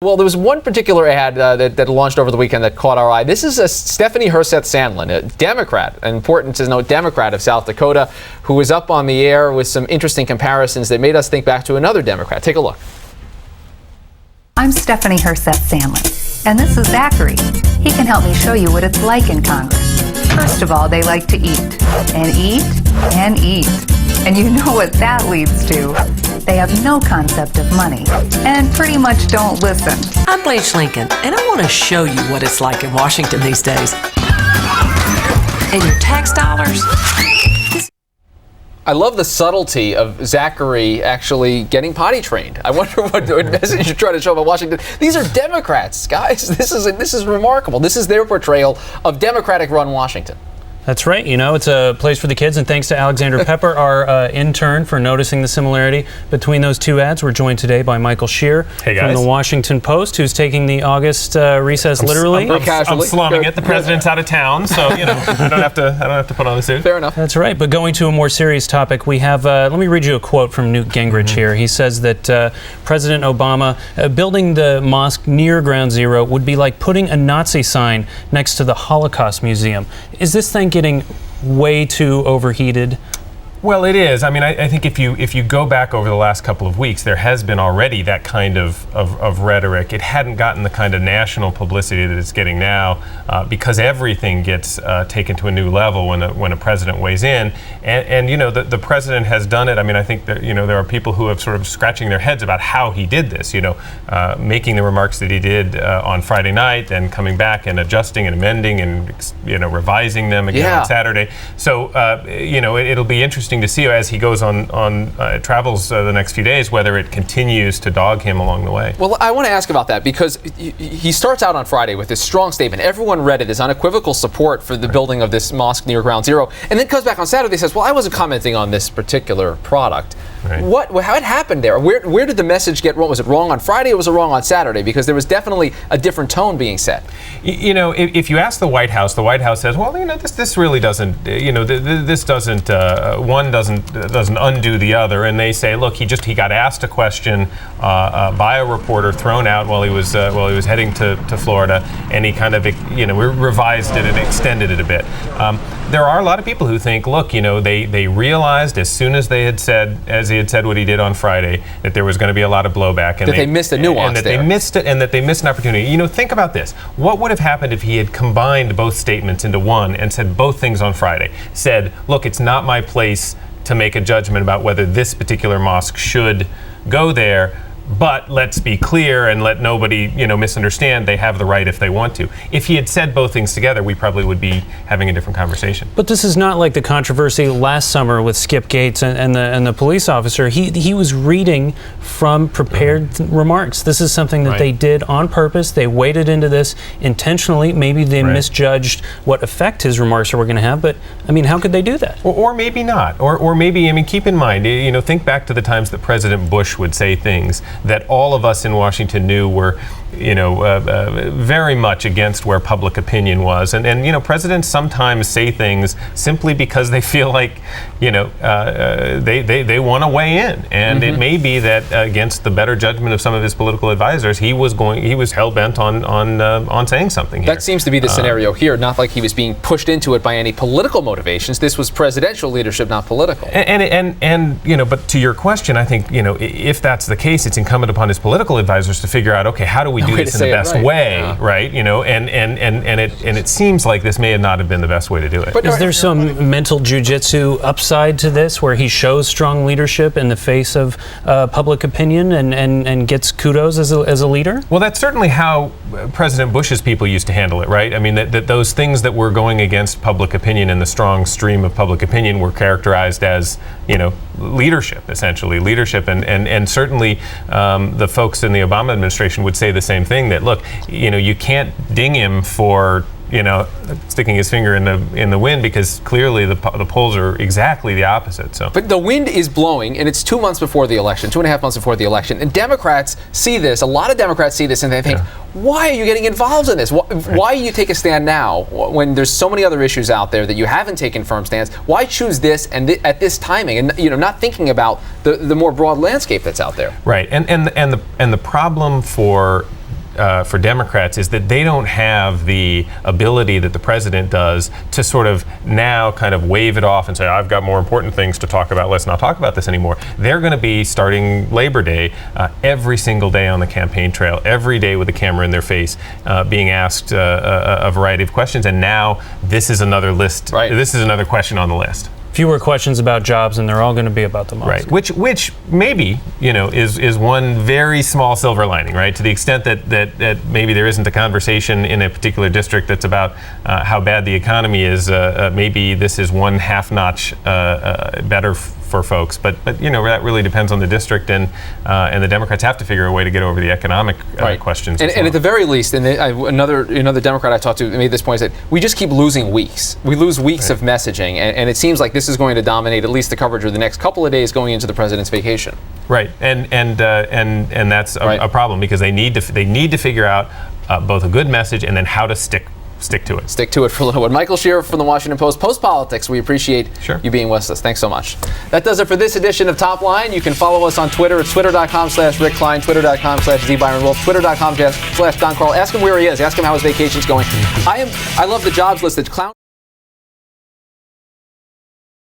Well, there was one particular ad that launched over the weekend that caught our eye. This is Stephanie Herseth-Sandlin, a Democrat, an important to note Democrat of South Dakota, who was up on the air with some interesting comparisons that made us think back to another Democrat. Take a look. I'm Stephanie Herseth-Sandlin, and this is Zachary. He can help me show you what it's like in Congress. First of all, they like to eat, and eat, and eat. And you know what that leads to. They have no concept of money and pretty much don't listen. I'm Blanche Lincoln, and I want to show you what it's like in Washington these days. And your tax dollars? I love the subtlety of Zachary actually getting potty trained. I wonder what message you're trying to show about Washington. These are Democrats, guys. This is remarkable. This is their portrayal of Democratic-run Washington. That's right. You know, it's a place for the kids, and thanks to Alexander Pepper, our intern, for noticing the similarity between those two ads. We're joined today by Michael Shear from the Washington Post, who's taking the August recess literally. I'm slumming it. The president's out of town, so you know I don't have to put on the suit. Fair enough. That's right. But going to a more serious topic, we have. Let me read you a quote from Newt Gingrich here. He says that President Obama building the mosque near Ground Zero would be like putting a Nazi sign next to the Holocaust Museum. Is this thing getting way too overheated? Well, it is. I mean, I think if you go back over the last couple of weeks, there has been already that kind of rhetoric. It hadn't gotten the kind of national publicity that it's getting now because everything gets taken to a new level when a president weighs in. And you know, the president has done it. I mean, I think that, you know, there are people who have sort of scratching their heads about how he did this, you know, making the remarks that he did on Friday night and coming back and adjusting and amending and, you know, revising them again on Saturday. So, you know, it'll be interesting to see as he goes on travels the next few days whether it continues to dog him along the way. Well, I want to ask about that because he starts out on Friday with this strong statement. Everyone read it, this unequivocal support for the building of this mosque near Ground Zero, and then comes back on Saturday and says, well, I wasn't commenting on this particular product. Right. How it happened there? Where did the message get wrong? Was it wrong on Friday or was it wrong on Saturday? Because there was definitely a different tone being set. You know, if you ask the White House says, well, you know, this really doesn't, you know, this doesn't, one doesn't undo the other, and they say, look, he got asked a question by a reporter, thrown out while he was heading to Florida, and he kind of, you know, revised it and extended it a bit. There are a lot of people who think, look, you know, they realized as soon as he had said what he did on Friday, that there was going to be a lot of blowback, and they missed a nuance, and that they missed it, and that they missed an opportunity. You know, think about this: what would have happened if he had combined both statements into one and said both things on Friday? Said, look, it's not my place to make a judgment about whether this particular mosque should go there, but let's be clear and let nobody, you know, misunderstand. They have the right if they want to. If he had said both things together, we probably would be having a different conversation. But this is not like the controversy last summer with Skip Gates and the police officer. He was reading from prepared remarks. This is something that they did on purpose. They waded into this intentionally. Maybe they misjudged what effect his remarks were going to have. But I mean, how could they do that? Or maybe not. Or maybe, I mean, keep in mind, you know, think back to the times that President Bush would say things that all of us in Washington knew were, you know, very much against where public opinion was. And you know, presidents sometimes say things simply because they feel like, you know, they want to weigh in. And it may be that against the better judgment of some of his political advisors, he was hell-bent on saying something here. That seems to be the scenario here, not like he was being pushed into it by any political motivations. This was presidential leadership, not political. And you know, but to your question, I think, you know, if that's the case, it's incumbent upon his political advisors to figure out, okay, how do we do this in the best way, right? You know, and it seems like this may not have been the best way to do it. But is there some mental jujitsu upside to this, where he shows strong leadership in the face of public opinion and gets kudos as a leader? Well, that's certainly how President Bush's people used to handle it, right? I mean, that those things that were going against public opinion and the strong stream of public opinion were characterized as, you know, leadership, essentially leadership, and certainly the folks in the Obama administration would say the same thing, that look, you know, you can't ding him for, you know, sticking his finger in the wind, because clearly the polls are exactly the opposite. So, but the wind is blowing, and it's 2 months before the election, 2.5 months before the election, and Democrats see this. A lot of Democrats see this, and they think, why are you getting involved in this? Why you take a stand now when there's so many other issues out there that you haven't taken firm stands? Why choose this and at this timing, and, you know, not thinking about the more broad landscape that's out there? Right, and the problem for for Democrats is that they don't have the ability that the president does to sort of now kind of wave it off and say, I've got more important things to talk about, let's not talk about this anymore. They're going to be starting Labor Day every single day on the campaign trail, every day with a camera in their face, being asked a variety of questions. And now this is another list. Right. This is another question on the list. Fewer questions about jobs, and they're all going to be about the mosque. Right. Which maybe is one very small silver lining, right? To the extent that maybe there isn't a conversation in a particular district that's about how bad the economy is. Maybe this is one half notch better for folks, but that really depends on the district, and the Democrats have to figure a way to get over the economic questions. And at the very least, and another Democrat I talked to made this point, is that we just keep losing weeks. We lose weeks of messaging, and it seems like this is going to dominate at least the coverage of the next couple of days going into the president's vacation. Right, and that's a problem, because they need to figure out both a good message and then how to stick to it. Stick to it for a little bit. Michael Shear from the Washington Post, Post Politics. We appreciate you being with us. Thanks so much. That does it for this edition of Top Line. You can follow us on Twitter. It's twitter.com/Rick Klein, twitter.com/ZByronWolf, twitter.com/Don Carl. Ask him where he is. Ask him how his vacation's going. I love the jobs list. It's clown.